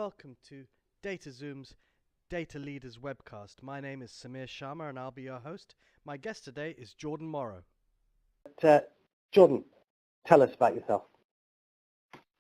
welcome to DataZoom's Data Leaders webcast. My name is Samir Sharma and I'll be your host. My guest today is Jordan Morrow. Jordan, tell us about yourself.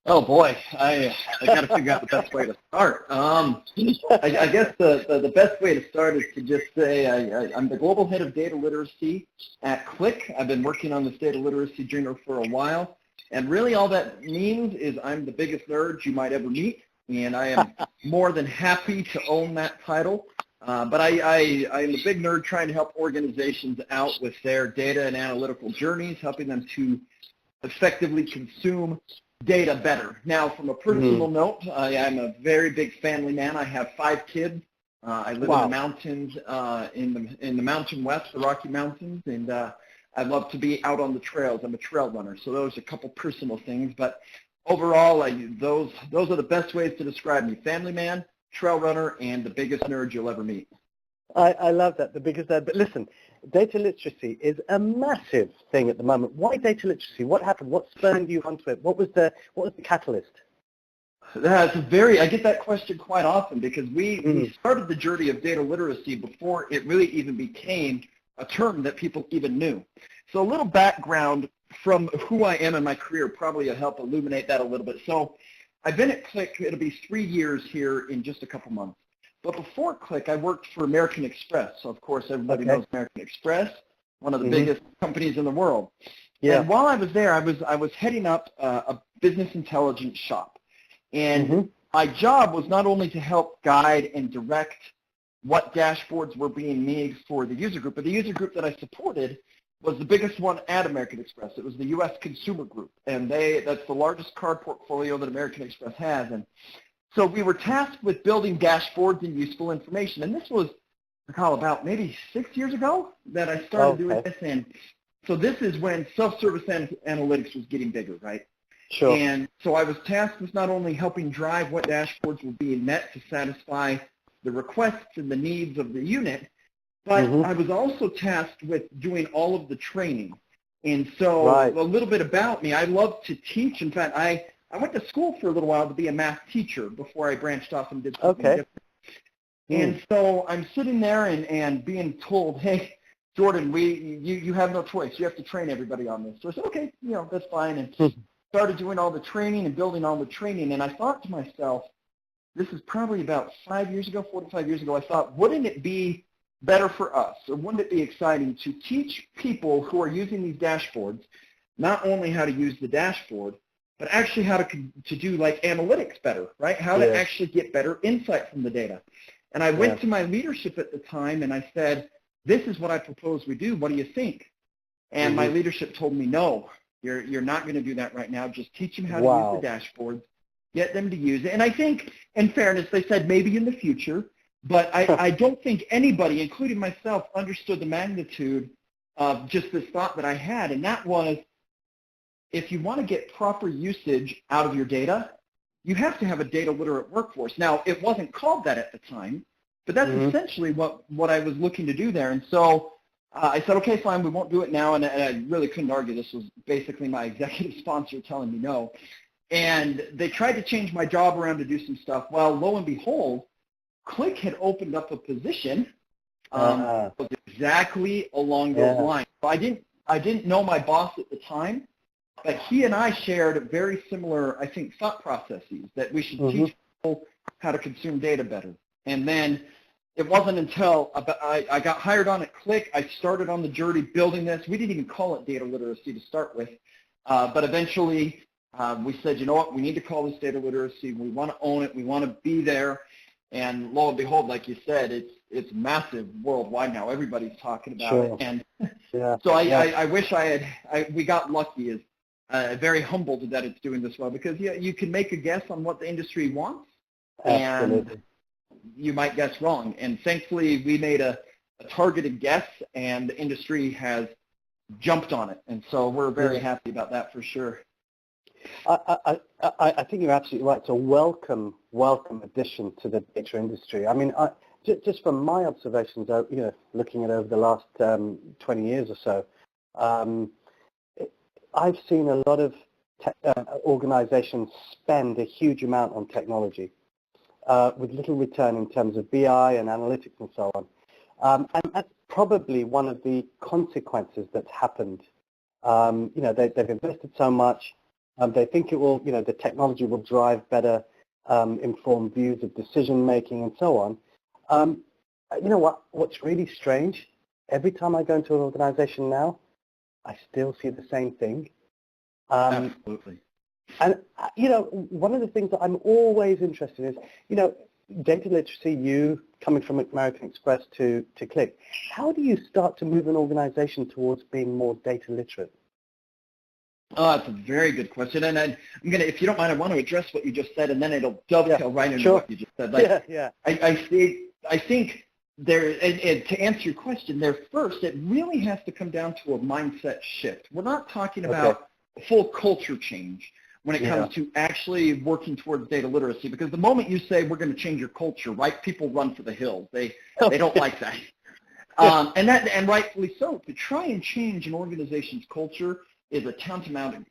Oh boy, I got to figure out the best way to start. I guess the best way to start is to just say I'm the global head of data literacy at Click. I've been working on this data literacy journey for a while, and really all that means is I'm the biggest nerd you might ever meet, and I am more than happy to own that title. But I am a big nerd trying to help organizations out with their data and analytical journeys, helping them to effectively consume data better. Now, from a personal note, I'm a very big family man. I have 5 kids. I live in the mountains, in the Mountain West, the Rocky Mountains, and I love to be out on the trails. I'm a trail runner, so those are a couple personal things. But overall, those are the best ways to describe me: family man, trail runner, and the biggest nerd you'll ever meet. I love that, the biggest nerd. But listen, data literacy is a massive thing at the moment. Why data literacy? What happened? What spurred you onto it? What was the catalyst? I get that question quite often because we started the journey of data literacy before it really even became a term that people even knew. So a little background from who I am in my career probably will help illuminate that a little bit. So I've been at Click, it'll be 3 years here in just a couple months. But before Click, I worked for American Express. So of course, everybody knows American Express, one of the biggest companies in the world. Yeah. And while I was there, I was heading up a business intelligence shop. And my job was not only to help guide and direct what dashboards were being made for the user group, but the user group that I supported was the biggest one at American Express. It was the U.S. Consumer Group, and that's the largest card portfolio that American Express has. And so we were tasked with building dashboards and useful information, and this was, about maybe 6 years ago that I started doing this. And so this is when self-service analytics was getting bigger, right? Sure. And so I was tasked with not only helping drive what dashboards were being met to satisfy the requests and the needs of the unit, but I was also tasked with doing all of the training. And so a little bit about me, I love to teach. In fact, I went to school for a little while to be a math teacher before I branched off and did something different. And so I'm sitting there and being told, hey, Jordan, you have no choice. You have to train everybody on this. So I said, okay, that's fine. And started doing all the training and building all the training. And I thought to myself, this is probably about 4 to 5 years ago, I thought, wouldn't it be better for us, or wouldn't it be exciting to teach people who are using these dashboards not only how to use the dashboard, but actually how to do like analytics better, right? How to actually get better insight from the data. And I went to my leadership at the time and I said, this is what I propose we do. What do you think? And my leadership told me, no, you're not going to do that right now. Just teach them how to use the dashboards, get them to use it. And I think, in fairness, they said maybe in the future, but I don't think anybody, including myself, understood the magnitude of just this thought that I had, and that was, if you want to get proper usage out of your data, you have to have a data literate workforce. Now, it wasn't called that at the time, but that's essentially what I was looking to do there. And so I said, okay, fine, we won't do it now, and I really couldn't argue. This was basically my executive sponsor telling me no. And they tried to change my job around to do some stuff. Well, lo and behold, Click had opened up a position exactly along those lines. So I didn't know my boss at the time, but he and I shared very similar, I think, thought processes that we should teach people how to consume data better. And then it wasn't until I got hired on at Click, I started on the journey building this. We didn't even call it data literacy to start with, but eventually we said, you know what, we need to call this data literacy. We want to own it. We want to be there. And lo and behold, like you said, it's massive worldwide now. Everybody's talking about it. And so I wish we got lucky. Very humbled that it's doing this well, because you can make a guess on what the industry wants, and you might guess wrong. And thankfully, we made a targeted guess, and the industry has jumped on it. And so we're very happy about that for sure. I think you're absolutely right. It's a welcome addition to the data industry. I mean, just from my observations, looking at over the last 20 years or so, I've seen a lot of organizations spend a huge amount on technology. with little return in terms of BI and analytics and so on. And that's probably one of the consequences that's happened. They've invested so much. They think it will, the technology will drive better informed views of decision making and so on. You know what? What's really strange? Every time I go into an organization now, I still see the same thing. Absolutely. And, one of the things that I'm always interested in is, data literacy, you coming from American Express to Click, how do you start to move an organization towards being more data literate? Oh, that's a very good question. And I'm going to, if you don't mind, I want to address what you just said, and then it'll dovetail right into what you just said. I think there, and to answer your question there first, it really has to come down to a mindset shift. We're not talking about a full culture change when it comes to actually working towards data literacy, because the moment you say we're going to change your culture, right, people run for the hills. They don't like that. And rightfully so. To try and change an organization's culture is a tantamount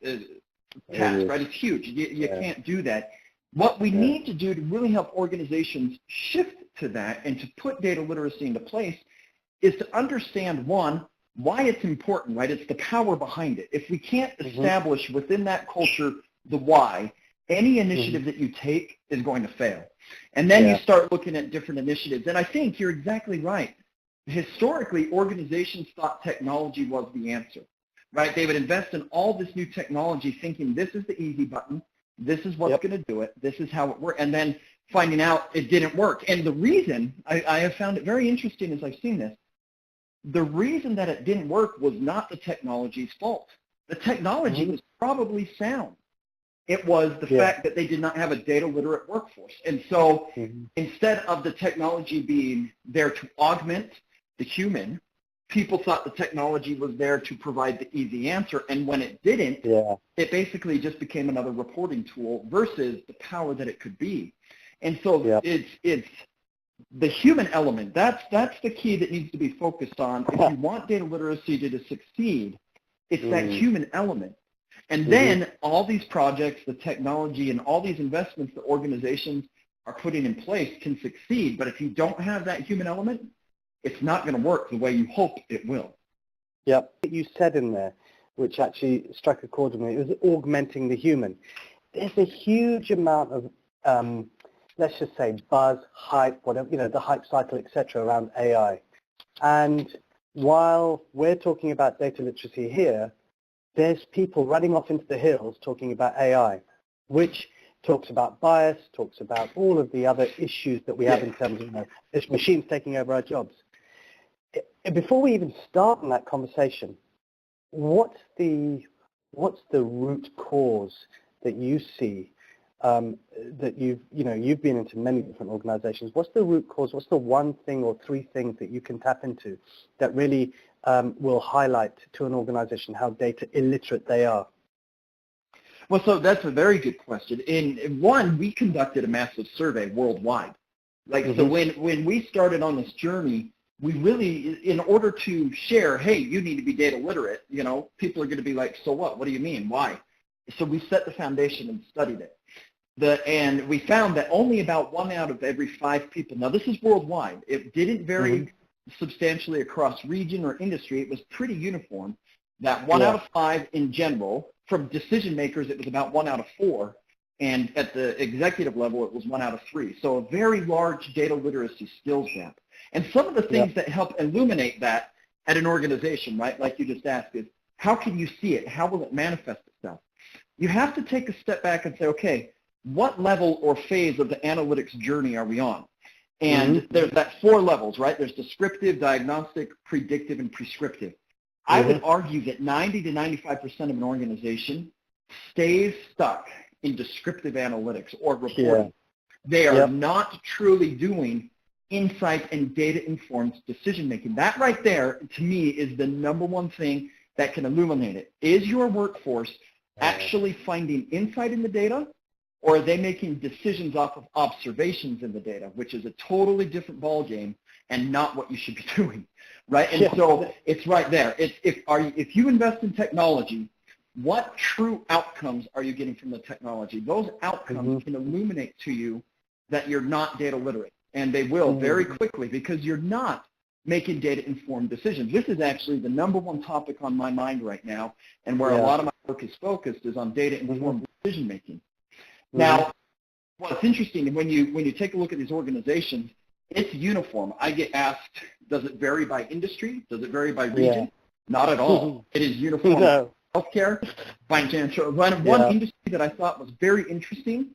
task, right? It's huge. You can't do that. What we need to do to really help organizations shift to that and to put data literacy into place is to understand, one, why it's important, right? It's the power behind it. If we can't establish within that culture the why, any initiative that you take is going to fail. And then you start looking at different initiatives. And I think you're exactly right. Historically, organizations thought technology was the answer, right? They would invest in all this new technology thinking this is the easy button, this is what's going to do it, this is how it works, and then finding out it didn't work. And the reason, I have found it very interesting as I've seen this, the reason that it didn't work was not the technology's fault. The technology was probably sound. It was the fact that they did not have a data literate workforce. And so instead of the technology being there to augment the human, people thought the technology was there to provide the easy answer. And when it didn't, it basically just became another reporting tool versus the power that it could be. And so it's the human element. That's the key that needs to be focused on. If you want data literacy to succeed, it's that human element. And then all these projects, the technology, and all these investments that organizations are putting in place can succeed. But if you don't have that human element, it's not going to work the way you hope it will. Yep. You said in there, which actually struck a chord with me, it was augmenting the human. There's a huge amount of, let's just say, buzz, hype, whatever, the hype cycle, etc., around AI. And while we're talking about data literacy here, there's people running off into the hills talking about AI, which talks about bias, talks about all of the other issues that we have in terms of this machines taking over our jobs. Before we even start on that conversation, what's the root cause that you see that you've been into many different organizations? What's the root cause? What's the one thing or three things that you can tap into that really will highlight to an organization how data illiterate they are? Well, so that's a very good question. In one, we conducted a massive survey worldwide. So when we started on this journey, we really, in order to share, hey, you need to be data literate, people are going to be like, so what? What do you mean? Why? So we set the foundation and studied it. And we found that only about 1 out of every 5 people, now this is worldwide, it didn't vary substantially across region or industry, it was pretty uniform, that 1 out of 5 in general, from decision makers it was about 1 out of 4, and at the executive level it was 1 out of 3. So a very large data literacy skills gap. And some of the things that help illuminate that at an organization, right, like you just asked, is how can you see it? How will it manifest itself? You have to take a step back and say, okay, what level or phase of the analytics journey are we on? And there's that 4 levels, right? There's descriptive, diagnostic, predictive, and prescriptive. I would argue that 90 to 95% of an organization stays stuck in descriptive analytics or reporting. They are not truly doing insight and data-informed decision-making. That right there, to me, is the number one thing that can illuminate it. Is your workforce actually finding insight in the data, or are they making decisions off of observations in the data, which is a totally different ballgame and not what you should be doing, right? And so it's right there. If you invest in technology, what true outcomes are you getting from the technology? Those outcomes can illuminate to you that you're not data literate. And they will very quickly because you're not making data-informed decisions. This is actually the number one topic on my mind right now, and where a lot of my work is focused is on data-informed decision-making. Now, what's interesting, when you take a look at these organizations, it's uniform. I get asked, does it vary by industry? Does it vary by region? Not at all. It is uniform. No. Healthcare, financial. One industry that I thought was very interesting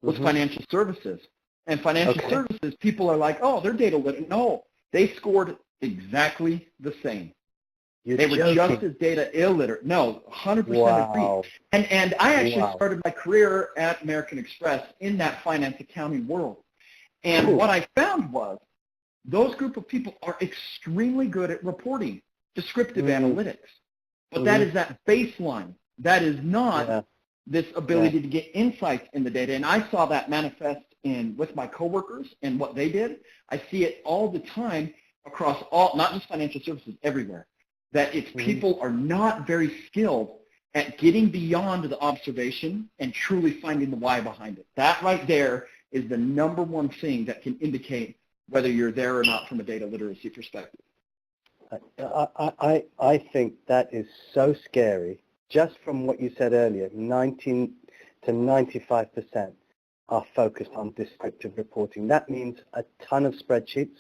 was financial services. And financial services, people are like, oh, they're data literate. No, they scored exactly the same. They were just as data illiterate. No, 100% agree. And I actually started my career at American Express in that finance accounting world. And what I found was those group of people are extremely good at reporting, descriptive analytics. But that is that baseline. That is not this ability to get insights in the data. And I saw that manifest with my coworkers and what they did. I see it all the time across all, not just financial services, everywhere, that it's people are not very skilled at getting beyond the observation and truly finding the why behind it. That right there is the number one thing that can indicate whether you're there or not from a data literacy perspective. I think that is so scary. Just from what you said earlier, 19 to 95% are focused on descriptive reporting. That means a ton of spreadsheets.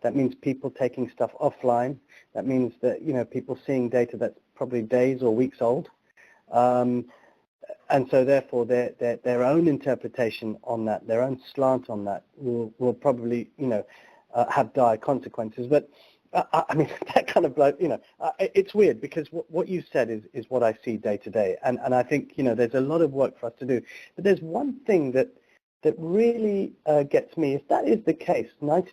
That means people taking stuff offline. That means that, you know, people seeing data that's probably days or weeks old. And so therefore their own interpretation on that, their own slant on that will probably, you know, have dire consequences. But I mean, that kind of, like, you know, it's weird because what you said is what I see day to day. And I think, you know, there's a lot of work for us to do. But there's one thing that really gets me. If that is the case, 90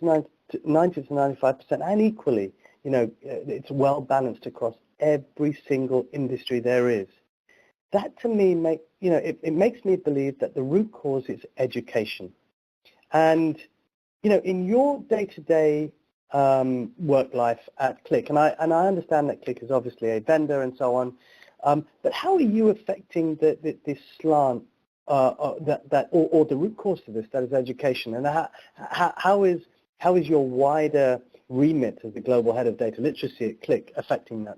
to 95%, and equally, you know, it's well balanced across every single industry there is. That to me it makes me believe that the root cause is education. And, you know, in your day-to-day work life at Click, and I understand that Click is obviously a vendor and so on, but how are you affecting this slant or the root cause to this, that is education, and how is your wider remit as the global head of data literacy at Click affecting that?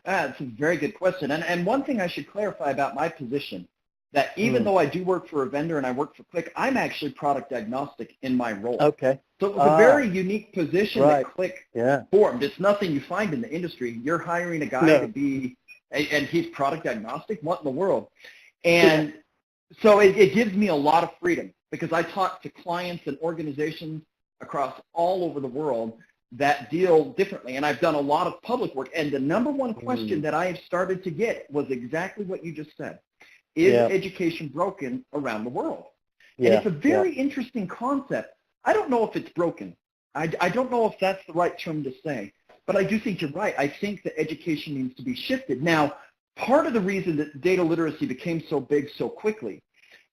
That's a very good question. And one thing I should clarify about my position, that even though I do work for a vendor and I work for Click, I'm actually product agnostic in my role. Okay. So it was a very unique position that Click formed. It's nothing you find in the industry. You're hiring a guy to be, and he's product agnostic. What in the world? And so it gives me a lot of freedom because I talk to clients and organizations across all over the world that deal differently. And I've done a lot of public work. And the number one question that I have started to get was exactly what you just said. Is education broken around the world? And it's a very interesting concept. I don't know if it's broken. I don't know if that's the right term to say. But I do think you're right. I think that education needs to be shifted. Now, part of the reason that data literacy became so big so quickly,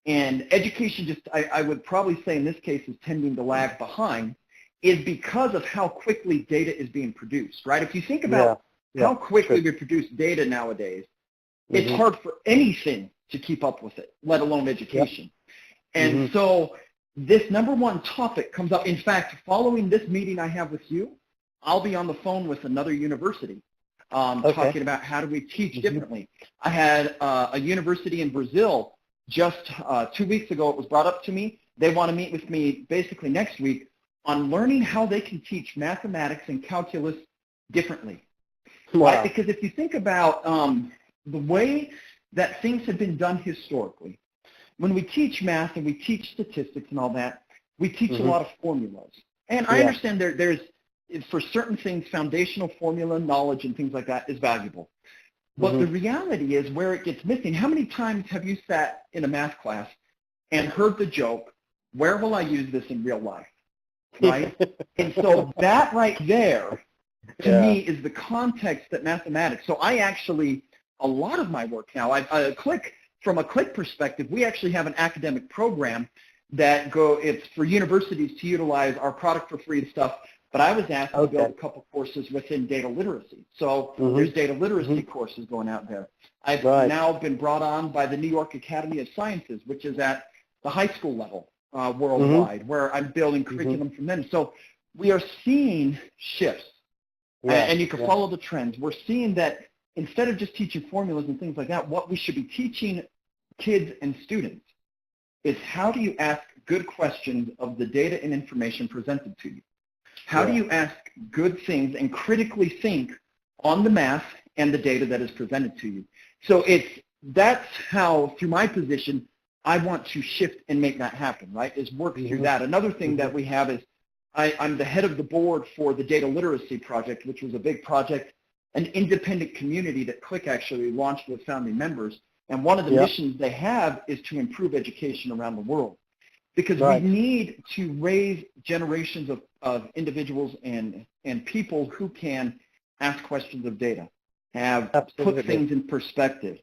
and education just, I would probably say in this case, is tending to lag behind, is because of how quickly data is being produced, right? If you think about how quickly we produce data nowadays, it's hard for anything to keep up with it, let alone education. And so this number one topic comes up. In fact, following this meeting I have with you, I'll be on the phone with another university talking about how do we teach differently. I had a university in Brazil just 2 weeks ago. It was brought up to me. They want to meet with me basically next week on learning how they can teach mathematics and calculus differently. Right? Because if you think about the way that things have been done historically, when we teach math and we teach statistics and all that, we teach a lot of formulas. And I understand there's, for certain things, foundational formula knowledge and things like that is valuable. But the reality is where it gets missing. How many times have you sat in a math class and heard the joke, where will I use this in real life? Right? And so that right there, to me, is the context that mathematics. So I actually, a lot of my work now, from a Click perspective, we actually have an academic program that it's for universities to utilize our product for free and stuff. But I was asked to build a couple courses within data literacy. So there's data literacy courses going out there. I've now been brought on by the New York Academy of Sciences, which is at the high school level. worldwide, where I'm building curriculum from them. So we are seeing shifts, and you can follow the trends. We're seeing that instead of just teaching formulas and things like that, what we should be teaching kids and students is how do you ask good questions of the data and information presented to you? How do you ask good things and critically think on the math and the data that is presented to you? So that's how, through my position, I want to shift and make that happen, right, is work through that. Another thing that we have is I'm the head of the board for the Data Literacy Project, which was a big project, an independent community that Click actually launched with founding members. And one of the missions they have is to improve education around the world. Because we need to raise generations of individuals and people who can ask questions of data, put things in perspective.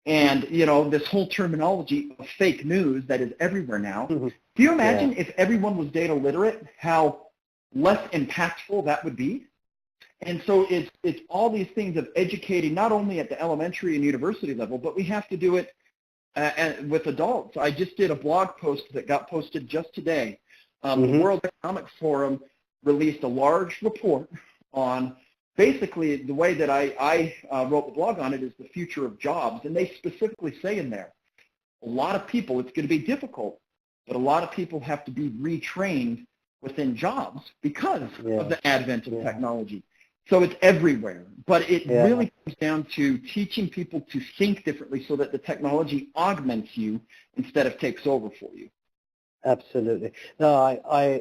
And, you know, this whole terminology of fake news that is everywhere now, do you imagine if everyone was data literate, how less impactful that would be? And so it's all these things of educating, not only at the elementary and university level, but we have to do it with adults. I just did a blog post that got posted just today. The World Economic Forum released a large report on basically the way that I wrote the blog on it is the future of jobs. And they specifically say in there, a lot of people, it's going to be difficult, but a lot of people have to be retrained within jobs because of the advent of technology. So it's everywhere, but it really comes down to teaching people to think differently so that the technology augments you instead of takes over for you. Absolutely. No, I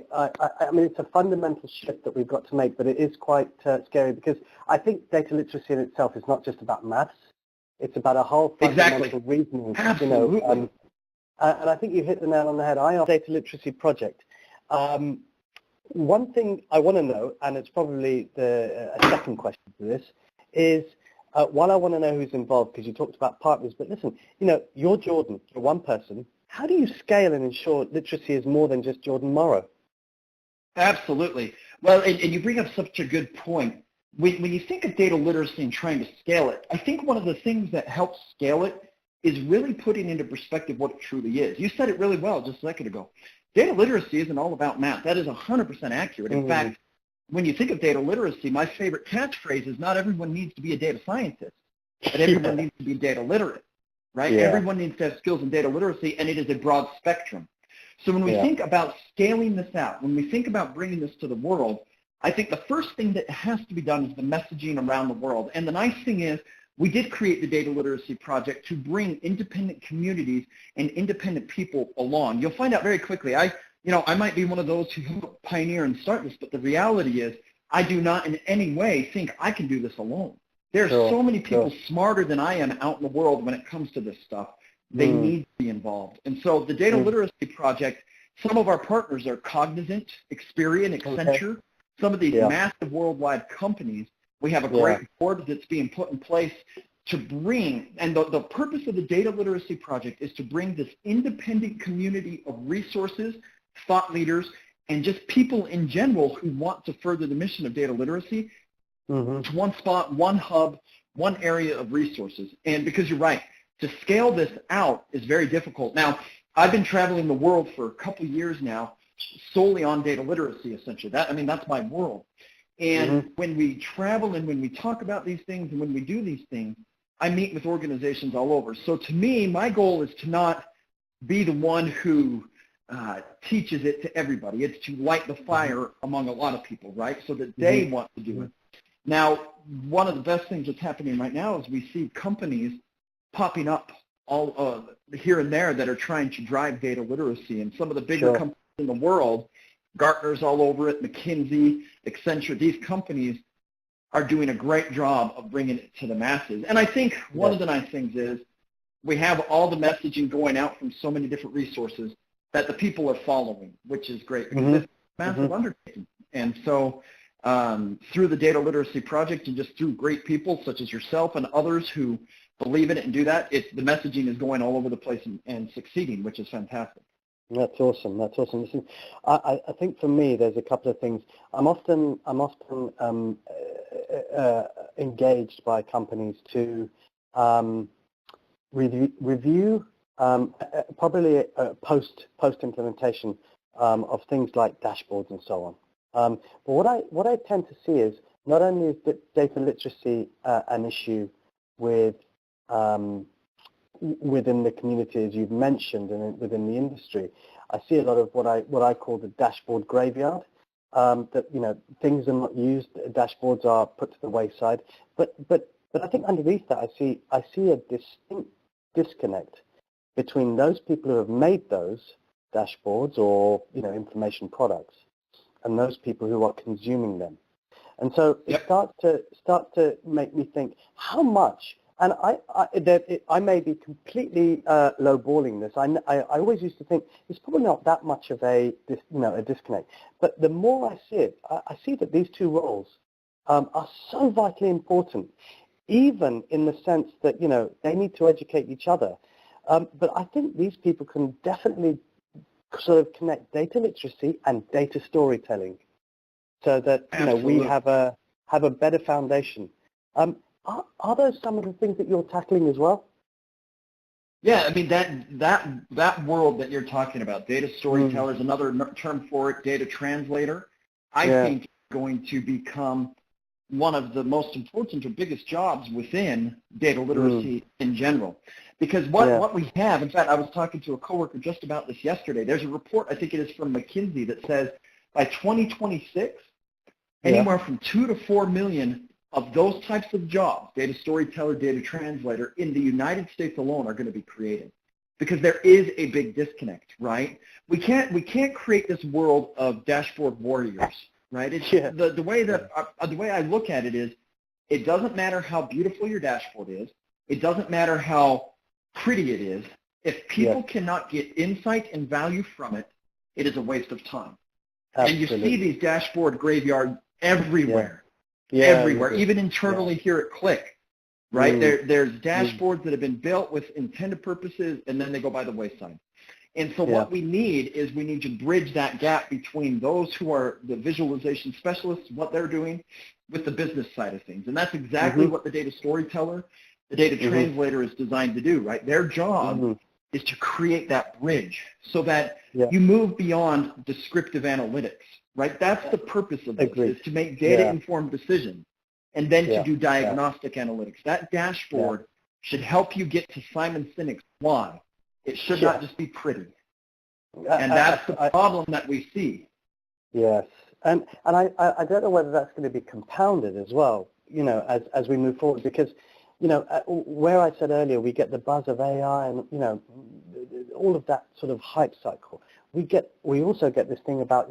mean, it's a fundamental shift that we've got to make, but it is quite scary because I think data literacy in itself is not just about maths. It's about a whole fundamental reasoning. Absolutely. You know, and I think you hit the nail on the head. I am Data Literacy Project. One thing I want to know, and it's probably a second question to this, is one, I want to know who's involved because you talked about partners, but listen, you know, you're Jordan, you're one person. How do you scale and ensure literacy is more than just Jordan Morrow? Absolutely. Well, and you bring up such a good point. When you think of data literacy and trying to scale it, I think one of the things that helps scale it is really putting into perspective what it truly is. You said it really well just a second ago. Data literacy isn't all about math. That is 100% accurate. In fact, when you think of data literacy, my favorite catchphrase is not everyone needs to be a data scientist, but everyone needs to be data literate, right? Everyone needs to have skills in data literacy, and it is a broad spectrum. So when we think about scaling this out, when we think about bringing this to the world, I think the first thing that has to be done is the messaging around the world. And the nice thing is, we did create the Data Literacy Project to bring independent communities and independent people along. You'll find out very quickly. I might be one of those who helped pioneer and start this, but the reality is I do not in any way think I can do this alone. There are so many people smarter than I am out in the world when it comes to this stuff. They need to be involved. And so the Data Literacy Project, some of our partners are Cognizant, Experian, Accenture, some of these massive worldwide companies. We have a great board that's being put in place to bring, and the purpose of the Data Literacy Project is to bring this independent community of resources, thought leaders, and just people in general who want to further the mission of data literacy to one spot, one hub, one area of resources. And because you're right, to scale this out is very difficult. Now, I've been traveling the world for a couple years now, solely on data literacy, essentially. That's my world. And when we travel and when we talk about these things and when we do these things, I meet with organizations all over. So to me, my goal is to not be the one who teaches it to everybody. It's to light the fire among a lot of people, right, so that they want to do it. Now, one of the best things that's happening right now is we see companies popping up all here and there that are trying to drive data literacy. And some of the bigger companies in the world, Gartner's all over it, McKinsey, Accenture, these companies are doing a great job of bringing it to the masses. And I think one of the nice things is we have all the messaging going out from so many different resources that the people are following, which is great because it's a massive undertaking. And so through the Data Literacy Project and just through great people such as yourself and others who believe in it and do that, the messaging is going all over the place and succeeding, which is fantastic. That's awesome. That's awesome. Listen, I think for me, there's a couple of things. I'm often engaged by companies to review probably post implementation of things like dashboards and so on. But what I tend to see is not only is data literacy an issue with within the community, as you've mentioned, and within the industry, I see a lot of what I call the dashboard graveyard. That things are not used, dashboards are put to the wayside. But I think underneath that, I see a distinct disconnect between those people who have made those dashboards or information products and those people who are consuming them. And so it starts to make me think how much. And I may be completely lowballing this. I always used to think it's probably not that much of a disconnect. But the more I see it, I see that these two roles are so vitally important, even in the sense that they need to educate each other. But I think these people can definitely sort of connect data literacy and data storytelling, so that we have a better foundation. Are those some of the things that you're tackling as well? Yeah, I mean that world that you're talking about, data storyteller is another term for it, data translator. I think is going to become one of the most important or biggest jobs within data literacy in general. Because what we have, in fact, I was talking to a coworker just about this yesterday. There's a report, I think it is from McKinsey, that says by 2026, anywhere from 2 to 4 million of those types of jobs, data storyteller, data translator, in the United States alone are going to be created, because there is a big disconnect, right? We can't create this world of dashboard warriors, right? It's the way I look at it is, it doesn't matter how beautiful your dashboard is, it doesn't matter how pretty it is. If people cannot get insight and value from it, it is a waste of time. Absolutely. And you see these dashboard graveyards everywhere. Everywhere, even internally here at Click, right? There's dashboards that have been built with intended purposes, and then they go by the wayside. And so what we need is we need to bridge that gap between those who are the visualization specialists, what they're doing, with the business side of things. And that's exactly what the data storyteller, the data translator is designed to do, right? Their job is to create that bridge so that you move beyond descriptive analytics. Right, that's the purpose of this, is to make data-informed decisions, and then to do diagnostic analytics. That dashboard should help you get to Simon Sinek's why. It should not just be pretty, and that's the problem that we see. Yes, and I don't know whether that's going to be compounded as well, as we move forward, because where I said earlier we get the buzz of AI and all of that sort of hype cycle. We also get this thing about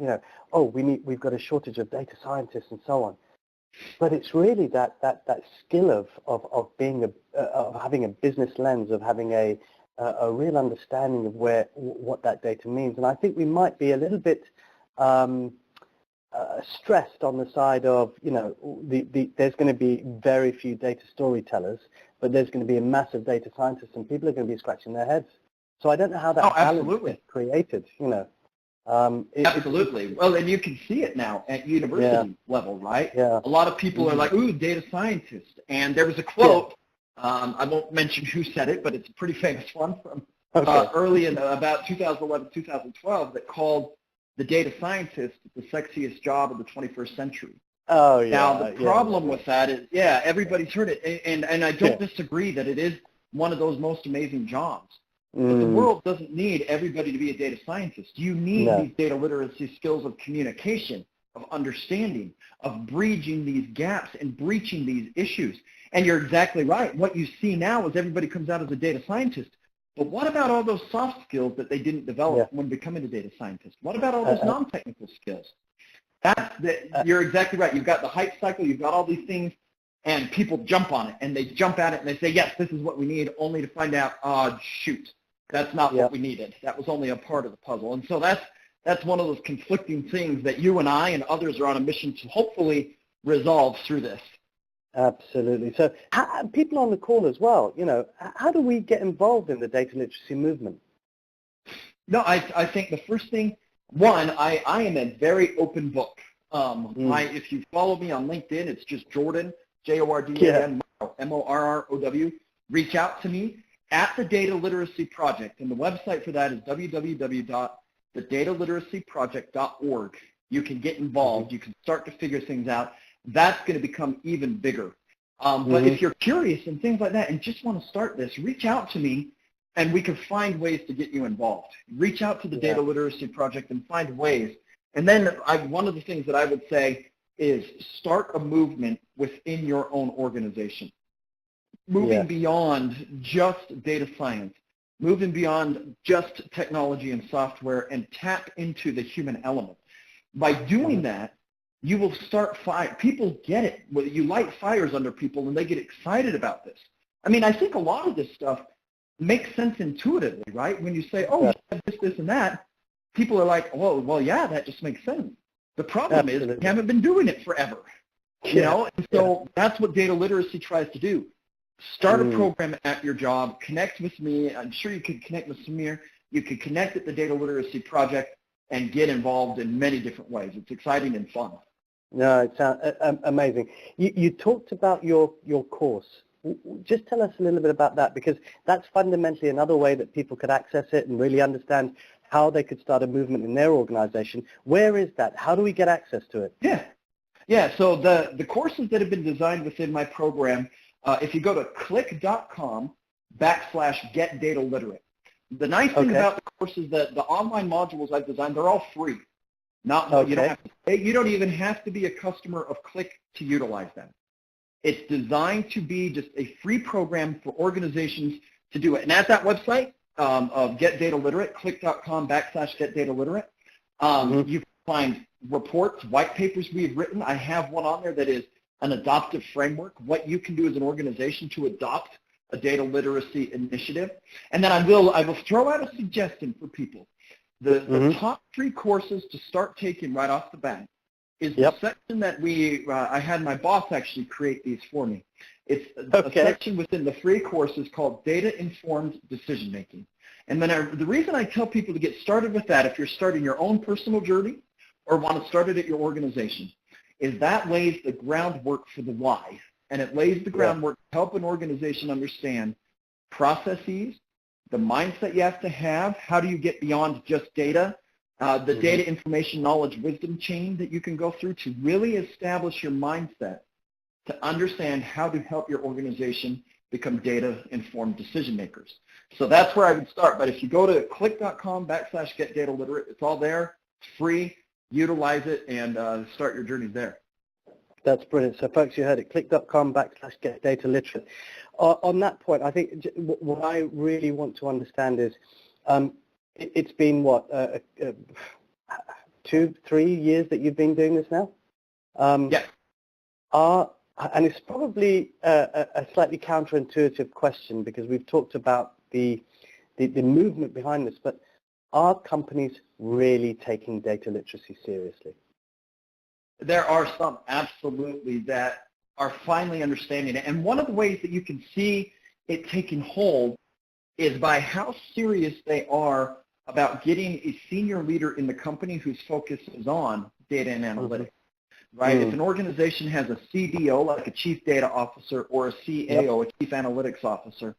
we've got a shortage of data scientists and so on, but it's really that skill of having a business lens, of having a real understanding of what that data means. And I think we might be a little bit stressed on the side of there's going to be very few data storytellers, but there's going to be a massive data scientists, and people are going to be scratching their heads. So I don't know how that balance is created, Absolutely. Well, and you can see it now at university level, right? Yeah. A lot of people are like, ooh, data scientist. And there was a quote, I won't mention who said it, but it's a pretty famous one from early in about 2011, 2012, that called the data scientist the sexiest job of the 21st century. Oh, yeah. Now, the problem with that is, everybody's heard it. And I don't disagree that it is one of those most amazing jobs. But the world doesn't need everybody to be a data scientist. You need these data literacy skills of communication, of understanding, of bridging these gaps and breaching these issues. And you're exactly right. What you see now is everybody comes out as a data scientist. But what about all those soft skills that they didn't develop when becoming a data scientist? What about all those non-technical skills? You're exactly right. You've got the hype cycle. You've got all these things. And people jump on it, and they jump at it, and they say, yes, this is what we need, only to find out, shoot. That's not what we needed. That was only a part of the puzzle. And so that's one of those conflicting things that you and I and others are on a mission to hopefully resolve through this. Absolutely. So people on the call as well, how do we get involved in the data literacy movement? No, I think the first thing, one, I am a very open book. If you follow me on LinkedIn, it's just Jordan, Jordan, Morrow, Morrow. Reach out to me. at the Data Literacy Project, and the website for that is www.thedataliteracyproject.org. You can get involved. You can start to figure things out. That's going to become even bigger. But if you're curious and things like that and just want to start this, reach out to me, and we can find ways to get you involved. Reach out to the Data Literacy Project and find ways. And then one of the things that I would say is start a movement within your own organization. Moving beyond just data science, moving beyond just technology and software, and tap into the human element. By doing that, you will start people get it. You light fires under people, and they get excited about this. I mean, I think a lot of this stuff makes sense intuitively, right? When you say, oh, you have this, and that, people are like, well, yeah, that just makes sense. The problem is we haven't been doing it forever, you know? And so that's what data literacy tries to do. Start a program at your job, connect with me. I'm sure you could connect with Samir. You could connect at the Data Literacy Project and get involved in many different ways. It's exciting and fun. No, it sounds amazing. You talked about your course. Just tell us a little bit about that, because that's fundamentally another way that people could access it and really understand how they could start a movement in their organization. Where is that? How do we get access to it? Yeah. So the courses that have been designed within my program, if you go to click.com/getdataliterate. The nice thing about the course is that the online modules I've designed, they're all free. You don't have to pay. You don't even have to be a customer of Click to utilize them. It's designed to be just a free program for organizations to do it. And at that website of Get Data Literate, click.com/getdataliterate, you can find reports, white papers we've written. I have one on there that is an adoptive framework, what you can do as an organization to adopt a data literacy initiative. And then I will throw out a suggestion for people. The top 3 courses to start taking right off the bat is the section that I had my boss actually create these for me. It's a section within the free courses called Data-Informed Decision Making. And then the reason I tell people to get started with that, if you're starting your own personal journey or want to start it at your organization, is that lays the groundwork for the why. And it lays the groundwork to help an organization understand processes, the mindset you have to have, how do you get beyond just data, the data, information, knowledge, wisdom chain that you can go through to really establish your mindset to understand how to help your organization become data-informed decision makers. So that's where I would start. But if you go to click.com/getdataliterate, it's all there, free, utilize it, and start your journeys there. That's brilliant. So folks, you heard it, click.com/getdataliterate. On that point, I think what I really want to understand is it's been, 2-3 years that you've been doing this now? Yes. And it's probably a slightly counterintuitive question, because we've talked about the movement behind this, but are companies really taking data literacy seriously? There are some, absolutely, that are finally understanding it. And one of the ways that you can see it taking hold is by how serious they are about getting a senior leader in the company whose focus is on data and analytics, right? If an organization has a CDO, like a chief data officer, or a CAO, a chief analytics officer,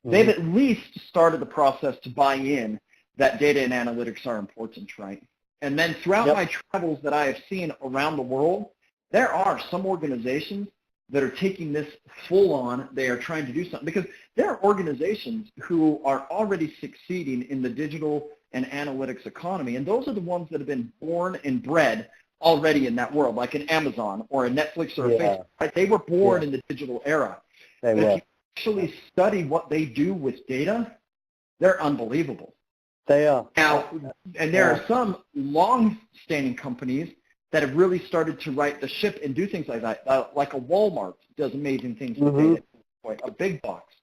they've at least started the process to buy in that data and analytics are important, right? And then throughout my travels that I have seen around the world, there are some organizations that are taking this full on. They are trying to do something, because there are organizations who are already succeeding in the digital and analytics economy, and those are the ones that have been born and bred already in that world, like an Amazon or a Netflix or a Facebook. Right? They were born in the digital era. But if you actually study what they do with data, they're unbelievable. They are. Now, and there are some long-standing companies that have really started to right the ship and do things like that, like a Walmart does amazing things with data, a big box.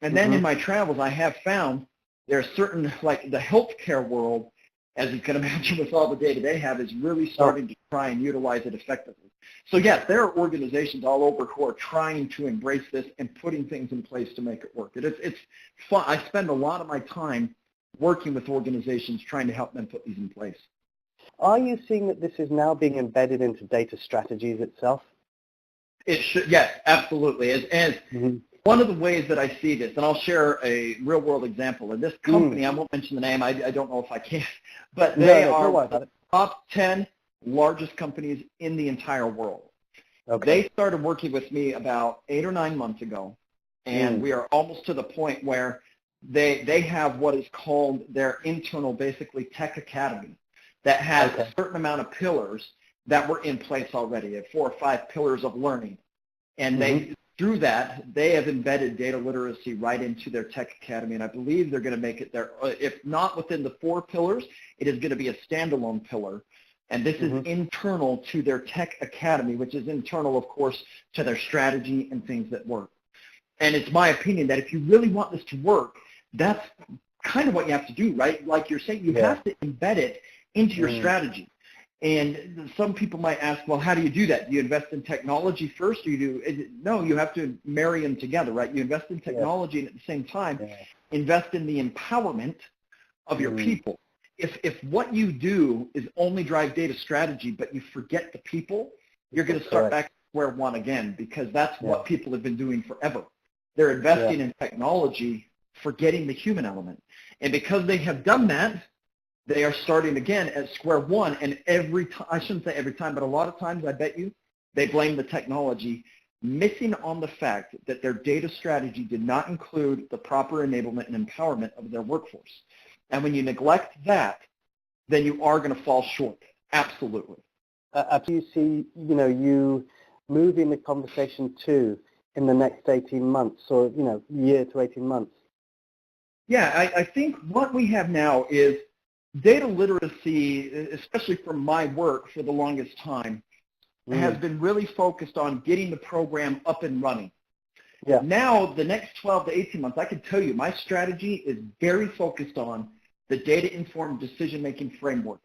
And then in my travels, I have found there are certain, like the healthcare world, as you can imagine with all the data they have, is really starting to try and utilize it effectively. So yes, there are organizations all over who are trying to embrace this and putting things in place to make it work. It's fun. I spend a lot of my time working with organizations trying to help them put these in place. Are you seeing that this is now being embedded into data strategies itself? It should, yes, absolutely. As One of the ways that I see this, and I'll share a real-world example. In this company, I won't mention the name. I don't know if I can, but they are the top 10 largest companies in the entire world. Okay. They started working with me about 8 or 9 months ago, and we are almost to the point where they have what is called their internal, basically, tech academy that has a certain amount of pillars that were in place already, 4 or 5 pillars of learning. And they, through that, they have embedded data literacy right into their tech academy, and I believe they're going to make it there. If not within the 4 pillars, it is going to be a standalone pillar. And this is internal to their tech academy, which is internal, of course, to their strategy and things that work. And it's my opinion that if you really want this to work, that's kind of what you have to do, right? Like you're saying, you have to embed it into your strategy. And some people might ask, well, how do you do that? Do you invest in technology first? Or no, you have to marry them together, right? You invest in technology and at the same time, invest in the empowerment of your people. If what you do is only drive data strategy, but you forget the people, you're going to start back at square one again, because that's what people have been doing forever. They're investing in technology, forgetting the human element. And because they have done that, they are starting again at square one, and every time, I shouldn't say every time, but a lot of times, I bet you, they blame the technology, missing on the fact that their data strategy did not include the proper enablement and empowerment of their workforce. And when you neglect that, then you are going to fall short. Absolutely. You see, you moving the conversation to in the next 18 months or, year to 18 months? Yeah, I think what we have now is data literacy, especially from my work for the longest time, has been really focused on getting the program up and running. Yeah. Now, the next 12 to 18 months, I can tell you my strategy is very focused on the data-informed decision-making framework.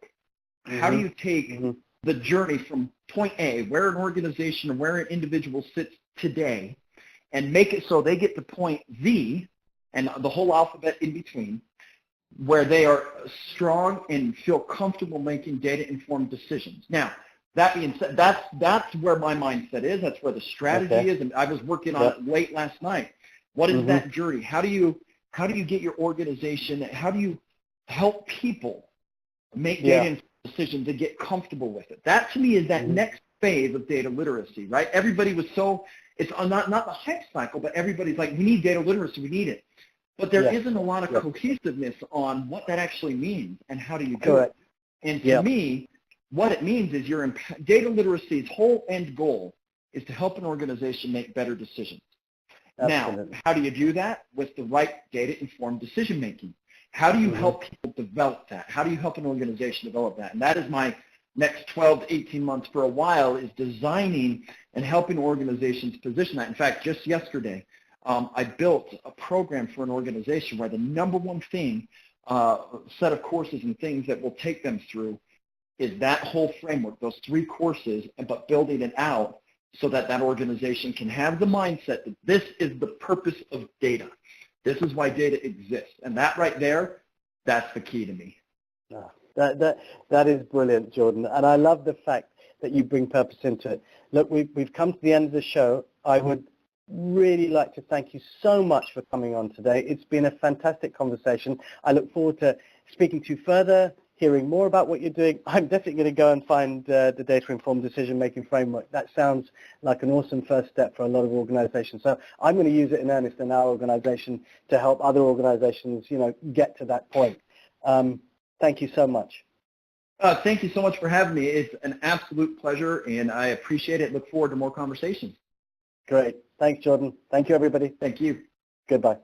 How do you take the journey from point A, where an organization or where an individual sits today, and make it so they get to point Z and the whole alphabet in between, where they are strong and feel comfortable making data-informed decisions. Now, that being said, that's where my mindset is. That's where the strategy is, and I was working on it late last night. What is that journey? How do you get your organization? How do you help people make data-informed decisions and get comfortable with it? That to me is that next phase of data literacy, right? Everybody was it's not the hype cycle, but everybody's like, we need data literacy, we need it. But there isn't a lot of cohesiveness on what that actually means and how do you do it. And to me, what it means is data literacy's whole end goal is to help an organization make better decisions. Absolutely. Now, how do you do that? With the right data-informed decision-making. How do you help people develop that? How do you help an organization develop that? And that is my next 12 to 18 months for a while, is designing and helping organizations position that. In fact, just yesterday, I built a program for an organization where the number one thing, set of courses and things that we'll take them through is that whole framework, those 3 courses, but building it out so that that organization can have the mindset that this is the purpose of data. This is why data exists. And that right there, that's the key to me. That is brilliant, Jordan. And I love the fact that you bring purpose into it. Look, we've come to the end of the show. I would really like to thank you so much for coming on today. It's been a fantastic conversation. I look forward to speaking to you further, hearing more about what you're doing. I'm definitely going to go and find the data-informed decision-making framework. That sounds like an awesome first step for a lot of organizations. So I'm going to use it in earnest in our organization to help other organizations, get to that point. Thank you so much. Thank you so much for having me. It's an absolute pleasure, and I appreciate it. Look forward to more conversations. Great. Thanks, Jordan. Thank you, everybody. Thank you. Goodbye.